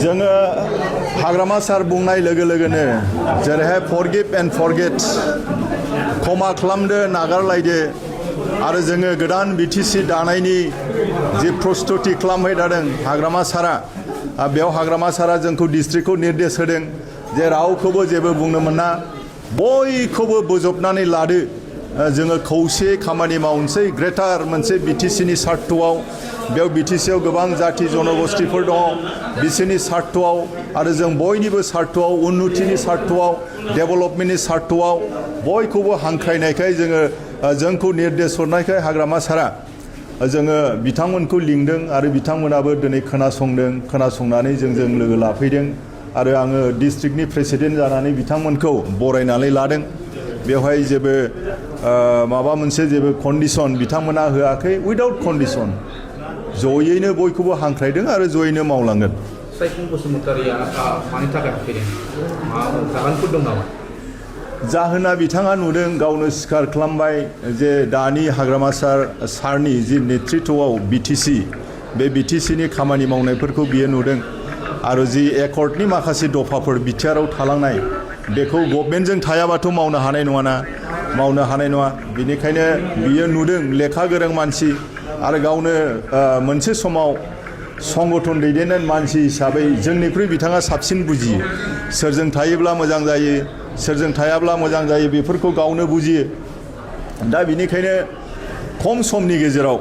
जोङो हाग्रामा सार बुंनाय लोगो लोगोनो जेरैहाय फरगिभ एन्ड फरगेट क्षमा खालामदो नागारलायदो आरो जोङो गोदान बिटिसि दानायनि जि प्रस्तुति खालामबाय थादों हाग्रामा सारा बेयाव हाग्रामा सारा जोंखौ डिस्ट्रिक्टखौ निर्देश होदों जे रावखौबो जेबो बुंनो मोना बयखौबो बोजबनानै लादो जोङो खौसे खामानि मावनोसै ग्रेटार मोनसे बिटिसिनि सार्थआव बेयाव बिटिसिआव गोबां जाति जनगोष्ठीफोर दङ बिसोरनि सार्थआव आरो जों बयनिबो सार्थआव उन्नतिनि सार्थआव डेभेलपमेन्टनि सार्थआव बयखौबो हांख्रायनायखाय जोंखौ निर्देश हरनायखाय हाग्रामा सारा जोङो बिथांमोनखौ लिंदों आरो बिथांमोनाबो दिनै खोनासंनानै जोंजों लोगो लाफैदों आरो आङो डिस्ट्रिक्टनि प्रेसिडेन्ट जानानै बिथांमोनखौ बरायनानै लादों बेवहाय जेबो माबा मोनसे जेबो कन्डिशन बिथांमोना होआखै उइदाउट कन्डिशन जयैनो बयखौबो हांख्रायदों आरो जयैनो मावलांगोन साइफुं बसुमतारिया मानि थाखाय हाबफैदों जाहोनफोर दं नामा जाहोना बिथाङा नुदों गावनो स्वीकार खालामबाय जे दानि हाग्रामा सारनि जि नेतृत्वआव बिटिसि बे बिटिसिनि खामानि मावनायफोरखौ बियो नुदों आरो जि एकर्डनि माखासे दफाफोर बिटिआरआव थालांनाय बेखौ गभर्नमेन्टजों थायाबाथ' मावनो हानाय नङा बेनिखायनो बियो नुदों लेखा गोरों मानसि आरो गावनो मोनसे समाव संगठन दैदेननाय मानसि हिसाबै जोंनिख्रुइ बिथाङा साबसिन बुजियो सोरजों थायोब्ला मोजां जायो सोरजों थायाब्ला मोजां जायो बेफोरखौ गावनो बुजियो दा बिनिखायनो खम समनि गेजेराव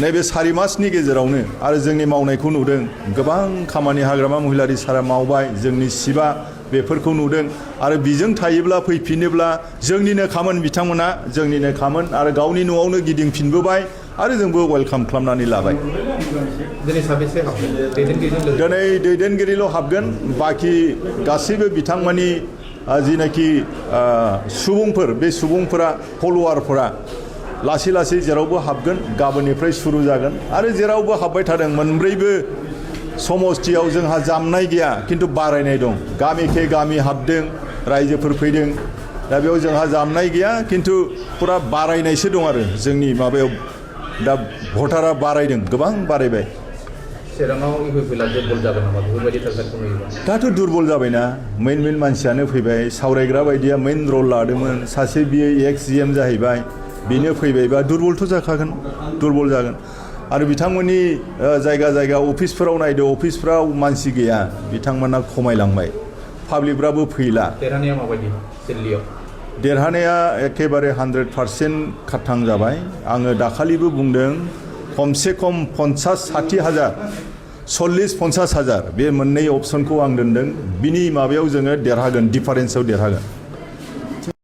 नैबे 4 मासनि गेजेरावनो आरो जोंनि मावनायखौ नुदों गोबां खामानि हाग्रामा महिलारि सारा मावबाय जोंनि सिबा बेफोरखौ नुदों आरो बिजों थायोब्ला फैफिनोब्ला जोंनिनो खामोन बिथांमोना जोंनिनो खामोन आरो गावनि न'आवनो गिदिंफिनबोबाय आरो जोंबो वेलकाम खालामनानै लाबाय दिनै दैदेनगिरिल' हाबगोन बाखि गासैबो बिथांमोननि जिनाखि सुबुंफोर बे सुबुंफोरा फल'वारफोरा लासै लासै जेरावबो हाबगोन गाबोननिफ्राय सुरु जागोन आरो जेरावबो हाबबाय थादों मोनब्रैबो समस्थियाव जोंहा जामनाय गैया खिन्थु बारायनाय दं गामिखे गामि हाबदों रायजोफोर फैदों दा बेयाव जोंहा जामनाय गैया खिन्थु फुरा बारायनायसो दं आरो जोंनि माबायाव दा भटारा बारायदों गोबां बारायबाय दाथ' दुरबल जाबायना मेन मानसियानो फैबाय सावरायग्रा बायदिया मेन रल लादोंमोन सासे बियो एक्स GM जाहैबाय बेनो फैबायबा दुरबलथ' जाखागोन दुरबल जागोन आरो बिथांमोननि जायगा अफिसफोराव नायदो अफिसफ्राव मानसि गैया बिथांमोना खमायलांबाय पाब्लिकफ्राबो फैला देरहानाया माबायदि दिल्लीयाव देरहानाया एखेबारे 100% खाथां जाबाय आङो दाखालिबो बुंदों खमसे खम 50-60 हाजार 40-50 हाजार बे मोननै अपसनखौ आं दोनदों बिनि माबायाव जोङो देरहागोन डिफारेन्सआव देरहागोन